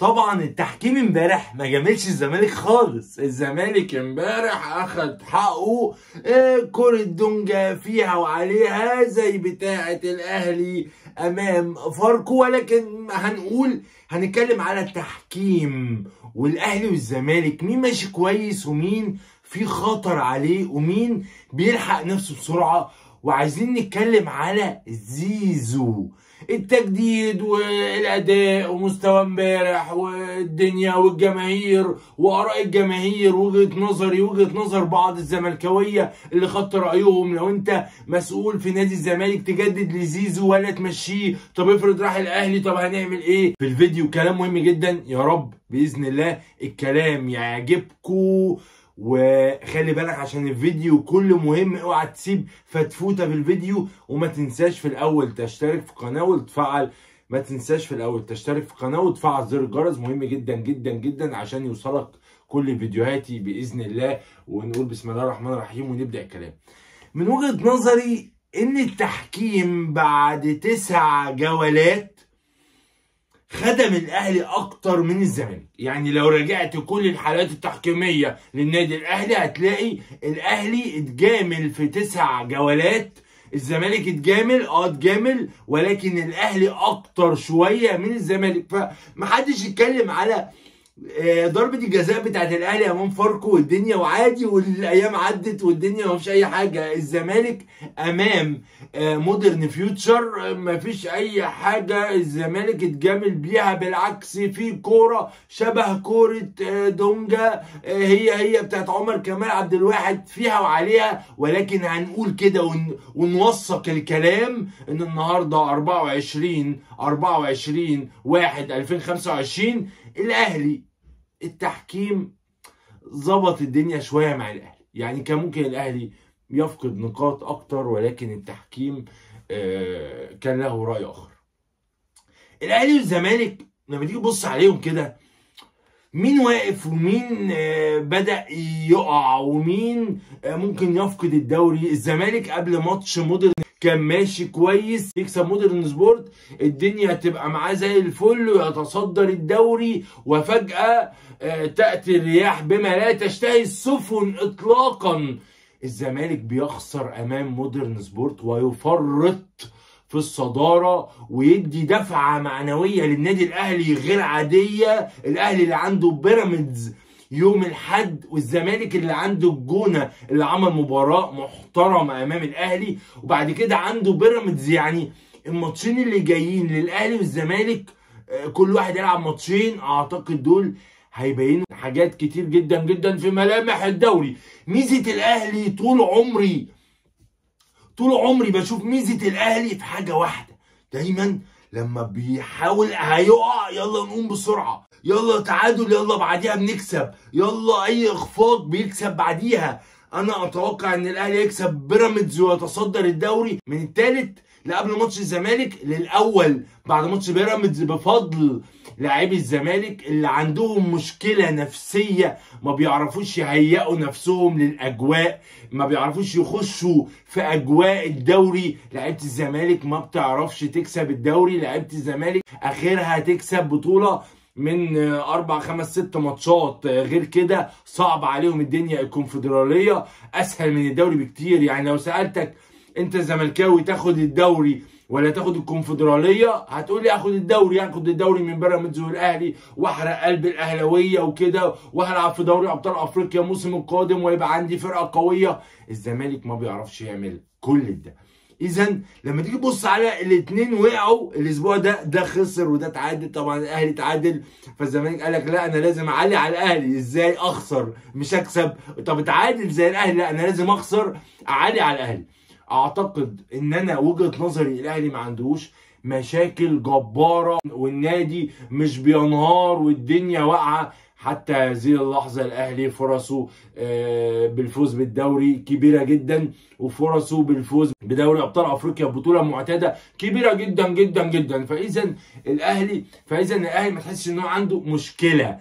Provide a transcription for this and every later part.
طبعا التحكيم امبارح ما جاملش الزمالك خالص. الزمالك امبارح اخد حقه. كرة دونجا فيها وعليها زي بتاعة الاهلي امام فاركو، ولكن هنتكلم على التحكيم والاهلي والزمالك، مين ماشي كويس ومين في خطر عليه ومين بيلحق نفسه بسرعة. وعايزين نتكلم على زيزو، التجديد والاداء ومستوى امبارح والدنيا والجماهير واراء الجماهير، وجهة نظري وجهة نظر بعض الزملكاويه اللي خدت رايهم. لو انت مسؤول في نادي الزمالك تجدد لزيزو ولا تمشيه؟ طب افرض راح الاهلي، طب هنعمل ايه؟ في الفيديو كلام مهم جدا، يا رب باذن الله الكلام يعجبكم. وخلي بالك عشان الفيديو كله مهم، اوعى تسيب فتفوته في الفيديو. وما تنساش في الاول تشترك في القناه وتفعل وتفعل زر الجرس، مهم جدا جدا جدا عشان يوصلك كل فيديوهاتي باذن الله. ونقول بسم الله الرحمن الرحيم ونبدا الكلام. من وجهه نظري ان التحكيم بعد 9 جولات خدم الاهلي اكتر من الزمالك. يعني لو رجعت كل الحالات التحكيميه للنادي الاهلي هتلاقي الاهلي اتجامل في 9 جولات، الزمالك اتجامل ولكن الاهلي اكتر شويه من الزمالك. فمحدش يتكلم على ضربة الجزاء بتاعت الاهلي امام فاركو والدنيا وعادي والايام عدت والدنيا مفيش اي حاجه. الزمالك امام مودرن فيوتشر مفيش اي حاجه الزمالك اتجامل بيها، بالعكس في كوره شبه كوره دونجا هي بتاعت عمر كمال عبد الواحد فيها وعليها. ولكن هنقول كده ونوثق الكلام ان النهارده 24/1/2025 الاهلي التحكيم ظبط الدنيا شويه مع الاهلي. يعني كان ممكن الاهلي يفقد نقاط اكتر، ولكن التحكيم كان له راي اخر. الاهلي والزمالك لما تيجي تبص عليهم كده، مين واقف ومين بدأ يقع ومين ممكن يفقد الدوري. الزمالك قبل ماتش مودرن كان ماشي كويس، يكسب مودرن سبورت الدنيا تبقى معاه زي الفل ويتصدر الدوري، وفجأة تأتي الرياح بما لا تشتهي السفن اطلاقا. الزمالك بيخسر امام مودرن سبورت ويفرط في الصدارة ويدي دفعة معنوية للنادي الاهلي غير عادية. الاهلي اللي عنده بيراميدز يوم الاحد، والزمالك اللي عنده الجونة اللي عمل مباراة محترمة امام الاهلي، وبعد كده عنده بيراميدز. يعني الماتشين اللي جايين للاهلي والزمالك كل واحد يلعب ماتشين، اعتقد دول هيبينوا حاجات كتير جدا جدا في ملامح الدوري. ميزة الاهلي طول عمري بشوف ميزة الاهلي في حاجة واحدة، دايما لما بيحاول هيقع يلا نقوم بسرعة، يلا تعادل يلا بعديها بنكسب، يلا اي اخفاق بيكسب بعديها. انا اتوقع ان الاهلي يكسب بيراميدز ويتصدر الدوري من الثالث لقبل ماتش الزمالك للاول بعد ماتش بيراميدز، بفضل لاعبي الزمالك اللي عندهم مشكله نفسيه، ما بيعرفوش يهيئوا نفسهم للاجواء، ما بيعرفوش يخشوا في اجواء الدوري. لعيبه الزمالك ما بتعرفش تكسب الدوري، لعيبه الزمالك اخرها تكسب بطوله من 4 5 6 ماتشات، غير كده صعب عليهم الدنيا. الكونفدراليه اسهل من الدوري بكتير. يعني لو سالتك انت زملكاوي تاخد الدوري ولا تاخد الكونفدراليه، هتقول لي اخد الدوري من بيراميدز والاهلي واحرق قلب الاهلاويه وكده، وهلعب في دوري ابطال افريقيا الموسم القادم ويبقى عندي فرقه قويه. الزمالك ما بيعرفش يعمل كل ده. اذا لما تيجي تبص على الاثنين وقعوا الاسبوع ده خسر وده تعادل. طبعا الاهلي تعادل، فالزمالك قال لك لا انا لازم اعلي على الاهلي، ازاي اخسر مش اكسب؟ طب اتعادل زي الاهلي، لا انا لازم اخسر اعلي على الاهلي. اعتقد ان انا وجهة نظري الاهلي ما عندوش مشاكل جبارة والنادي مش بينهار والدنيا واقعة. حتى هذه اللحظة الأهلي فرصه بالفوز بالدوري كبيرة جدا، وفرصه بالفوز بدوري أبطال أفريقيا بطولة معتادة كبيرة جدا جدا جدا. فإذا الأهلي ما تحسش إنه عنده مشكلة.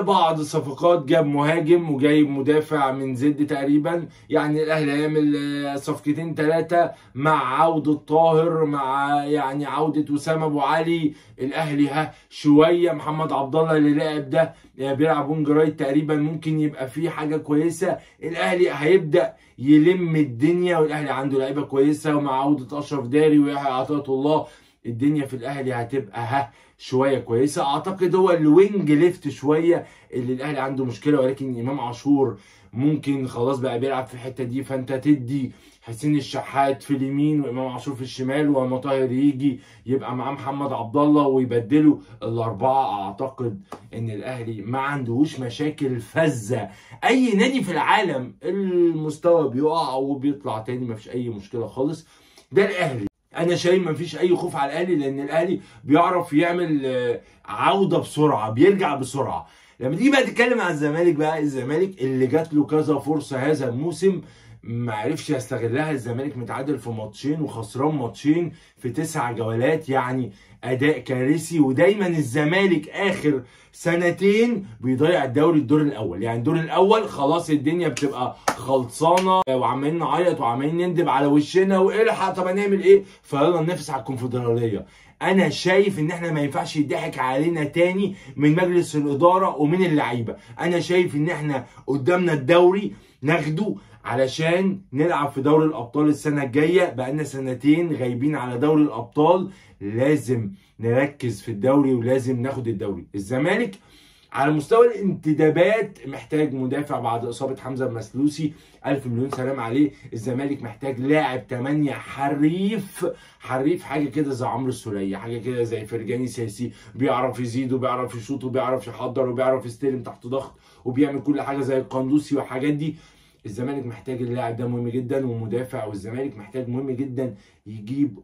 بعض الصفقات، جاب مهاجم وجايب مدافع من زد تقريبا، يعني الأهلي هيعمل صفقتين ثلاثة مع عودة طاهر، مع يعني عودة وسام أبو علي. الأهلي شوية محمد عبد الله اللي لاعب ده بيلعب وينج رايت تقريبا، ممكن يبقى فيه حاجة كويسة. الأهلي هيبدأ يلم الدنيا، والأهلي عنده لعيبة كويسة، ومع عودة أشرف داري ويحيى عطية الله الدنيا في الأهلي هتبقى شوية كويسة. أعتقد هو الوينج ليفت شوية اللي الأهلي عنده مشكلة، ولكن إمام عاشور ممكن خلاص بقى بيلعب في الحتة دي، فأنت تدي حسين الشحات في اليمين وإمام عاشور في الشمال، وما طاهر يجي يبقى معاه محمد عبد الله ويبدلوا الأربعة. أعتقد إن الأهلي ما عندهوش مشاكل فذة. أي نادي في العالم المستوى بيقع وبيطلع تاني، مفيش أي مشكلة خالص. ده الأهلي. انا شايف مفيش اي خوف على الاهلي، لان الاهلي بيعرف يعمل عوده بسرعه، بيرجع بسرعه. لما تيجي بقى تتكلم عن الزمالك، بقى الزمالك اللي جات له كذا فرصه هذا الموسم ما عرفش يستغلها. الزمالك متعادل في ماتشين وخسران ماتشين في 9 جولات، يعني اداء كارثي. ودايما الزمالك اخر سنتين بيضيع الدوري الدور الاول، يعني الدور الاول خلاص الدنيا بتبقى خلصانه وعمالين نعيط وعمالين نندب على وشنا والحق طب هنعمل ايه، فيلا ننافس على الكونفدراليه. انا شايف ان احنا ما ينفعش يضحك علينا تاني من مجلس الاداره ومن اللعيبه. انا شايف ان احنا قدامنا الدوري ناخده علشان نلعب في دوري الابطال السنه الجايه. بقالنا سنتين غايبين على دوري الابطال، لازم نركز في الدوري ولازم ناخد الدوري. الزمالك على مستوى الانتدابات محتاج مدافع بعد اصابه حمزه المسلوسي، الف مليون سلام عليه. الزمالك محتاج لاعب 8 حريف حاجه كده زي عمرو السوليه، حاجه كده زي فرجاني ساسي، بيعرف يزيد وبيعرف يشوط وبيعرف يحضر وبيعرف يستلم تحت ضغط وبيعمل كل حاجه زي القندوسي والحاجات دي. الزمالك محتاج اللاعب ده مهم جدا ومدافع، والزمالك محتاج مهم جدا يجيب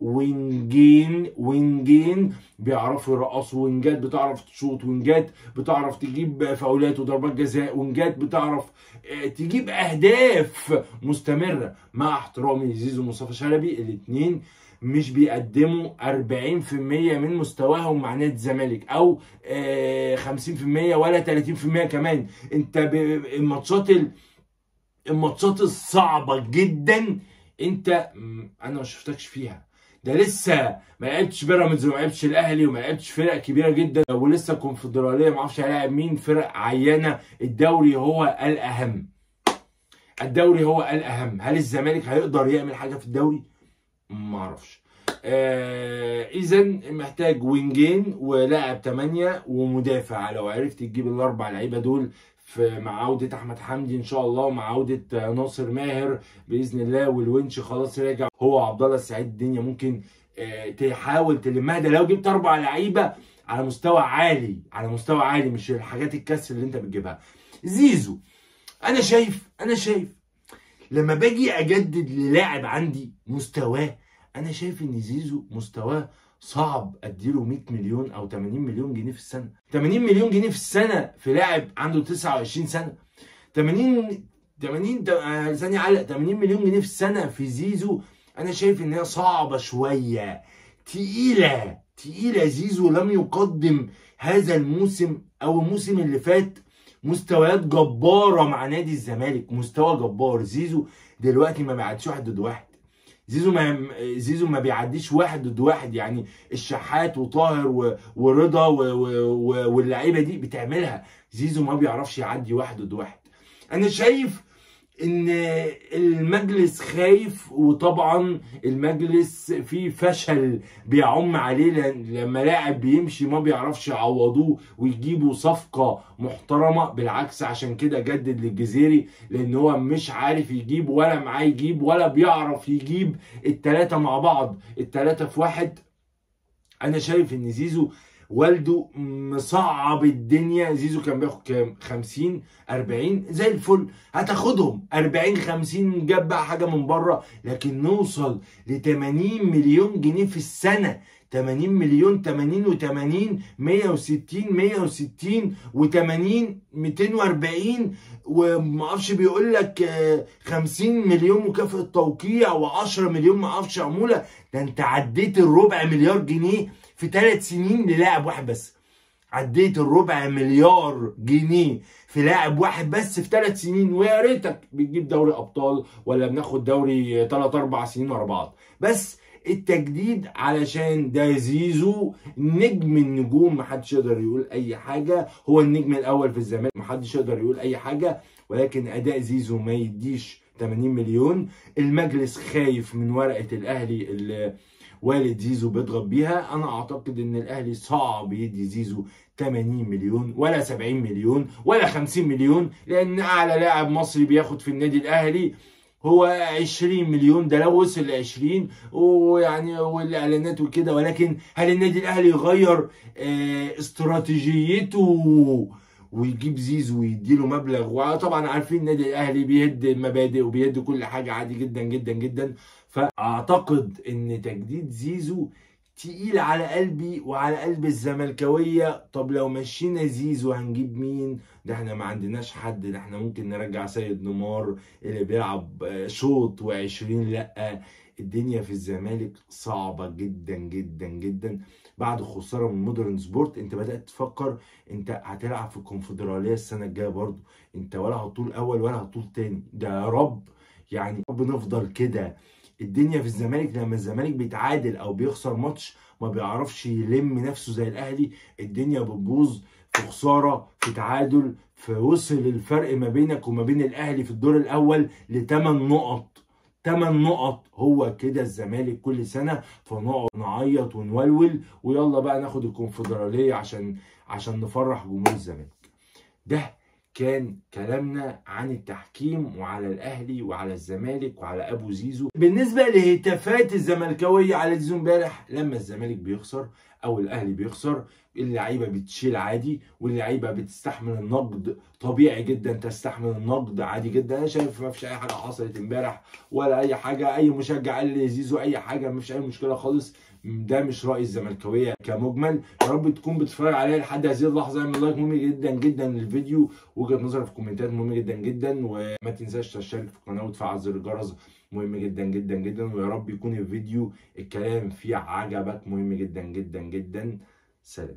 وينجين بيعرفوا يرقصوا، وينجات بتعرف تشوط، وينجات بتعرف تجيب فاولات وضربات جزاء، وينجات بتعرف تجيب اهداف مستمره. مع احترامي لزيزو ومصطفى شلبي، الاثنين مش بيقدموا 40% من مستواهم مع نادي الزمالك، او 50% ولا 30% كمان. انت الماتشات الصعبة جدا انا ما شفتكش فيها. ده لسه ما لعبتش بيراميدز وما لعبتش الاهلي وما لعبتش فرق كبيره جدا، ولسه الكونفدراليه ما اعرفش هيلاعب مين، فرق عينه. الدوري هو الاهم، الدوري هو الاهم. هل الزمالك هيقدر يعمل حاجه في الدوري؟ ما اعرفش. اذا محتاج وينجين ولاعب 8 ومدافع. لو عرفت تجيب الاربع لعيبه دول مع عودة أحمد حمدي إن شاء الله، ومع عودة ناصر ماهر بإذن الله، والونش خلاص راجع هو عبد الله السعيد، الدنيا ممكن تحاول تلمها. ده لو جبت 4 لعيبة على مستوى عالي، على مستوى عالي، مش الحاجات الكسر اللي أنت بتجيبها. زيزو أنا شايف لما باجي أجدد للاعب عندي مستواه، أنا شايف إن زيزو مستواه صعب اديله 100 مليون او 80 مليون جنيه في السنه. 80 مليون جنيه في السنه في لاعب عنده 29 سنه. 80 ثانيه على 80 مليون جنيه في السنه في زيزو. انا شايف ان هي صعبه شويه، تقيله. زيزو لم يقدم هذا الموسم او الموسم اللي فات مستويات جباره مع نادي الزمالك، مستوى جبار. زيزو دلوقتي ما بيعديش 1 ضد 1. زيزو ما بيعديش 1 ضد 1، يعني الشحات وطاهر ورضا واللعيبه دي بتعملها. زيزو ما بيعرفش يعدي 1 ضد 1. انا شايف ان المجلس خايف، وطبعا المجلس فيه فشل بيعم عليه، لما لاعب بيمشي ما بيعرفش يعوضوه ويجيبوا صفقة محترمة. بالعكس عشان كده جدد للجزيري، لان هو مش عارف يجيب ولا معاه يجيب ولا بيعرف يجيب التلاتة مع بعض، التلاتة في واحد. انا شايف ان زيزو والده مصعب الدنيا. زيزو كان بياخد كام؟ 50 40 زي الفل، هتاخدهم 40 50 جاب بقى حاجه من بره، لكن نوصل ل 80 مليون جنيه في السنه. 80 مليون، 80 و80 160 160 و80 240 وما اعرفش، بيقول لك 50 مليون مكافأة توقيع و10 مليون ما اعرفش عمولة. ده انت عديت الربع مليار جنيه في 3 سنين للاعب واحد بس. عديت الربع مليار جنيه في لاعب واحد بس في 3 سنين، ويا ريتك بتجيب دوري ابطال ولا بناخد دوري 3 4 سنين ورا بعض. بس التجديد علشان ده زيزو نجم النجوم، محدش يقدر يقول اي حاجه، هو النجم الاول في الزمالك، محدش يقدر يقول اي حاجه، ولكن اداء زيزو ما يديش 80 مليون. المجلس خايف من ورقه الاهلي اللي والد زيزو بيضغط بيها. انا اعتقد ان الاهلي صعب يدي زيزو 80 مليون ولا 70 مليون ولا 50 مليون، لان اعلى لاعب مصري بياخد في النادي الاهلي هو 20 مليون، ده لو وصل ل 20 ويعني والاعلانات وكده. ولكن هل النادي الاهلي يغير استراتيجيته ويجيب زيزو ويديله مبلغ؟ وطبعا عارفين النادي الاهلي بيهد المبادئ وبيهد كل حاجه عادي جدا جدا جدا. فاعتقد ان تجديد زيزو تقيل على قلبي وعلى قلب الزملكاويه. طب لو مشينا زيزو هنجيب مين؟ ده احنا ما عندناش حد، ده احنا ممكن نرجع سيد نيمار اللي بيلعب شوط و20. لا، الدنيا في الزمالك صعبه جدا جدا جدا. بعد خساره من مودرن سبورت انت بدات تفكر انت هتلعب في الكونفدراليه السنه الجايه برضه، انت ولا هتطول اول ولا هتطول تاني. ده يا رب يعني رب نفضل كده. الدنيا في الزمالك لما الزمالك بيتعادل او بيخسر ماتش ما بيعرفش يلم نفسه زي الاهلي، الدنيا بتبوظ. في خساره، في تعادل، في وصل الفرق ما بينك وما بين الاهلي في الدور الاول ل8 نقط. 8 نقط، هو كده الزمالك كل سنه. فنقعد نعيط ونولول ويلا بقى ناخد الكونفدراليه عشان نفرح جمهور الزمالك. ده كان كلامنا عن التحكيم وعلى الاهلي وعلى الزمالك وعلى ابو زيزو. بالنسبه لهتافات الزملكاويه على زيزو امبارح، لما الزمالك بيخسر او الاهلي بيخسر اللعيبه بتشيل عادي، واللعيبه بتستحمل النقد طبيعي جدا، تستحمل النقد عادي جدا. انا شايف ما فيش اي حاجه حصلت امبارح ولا اي حاجه. اي مشجع قال لزيزو اي حاجه، ما فيش اي مشكله خالص. ده مش راي الزملكاويه كمجمل. يا رب تكون بتتفرج عليا لحد هذه اللحظه. اعمل لايك مهم جدا جدا للفيديو، وجهه نظرك في الكومنتات مهم جدا جدا، وما تنساش تشترك في القناه وتفعل زر الجرس مهم جدا جدا جدا. ويا رب يكون الفيديو الكلام فيه عجبك مهم جدا جدا جدا. سلام.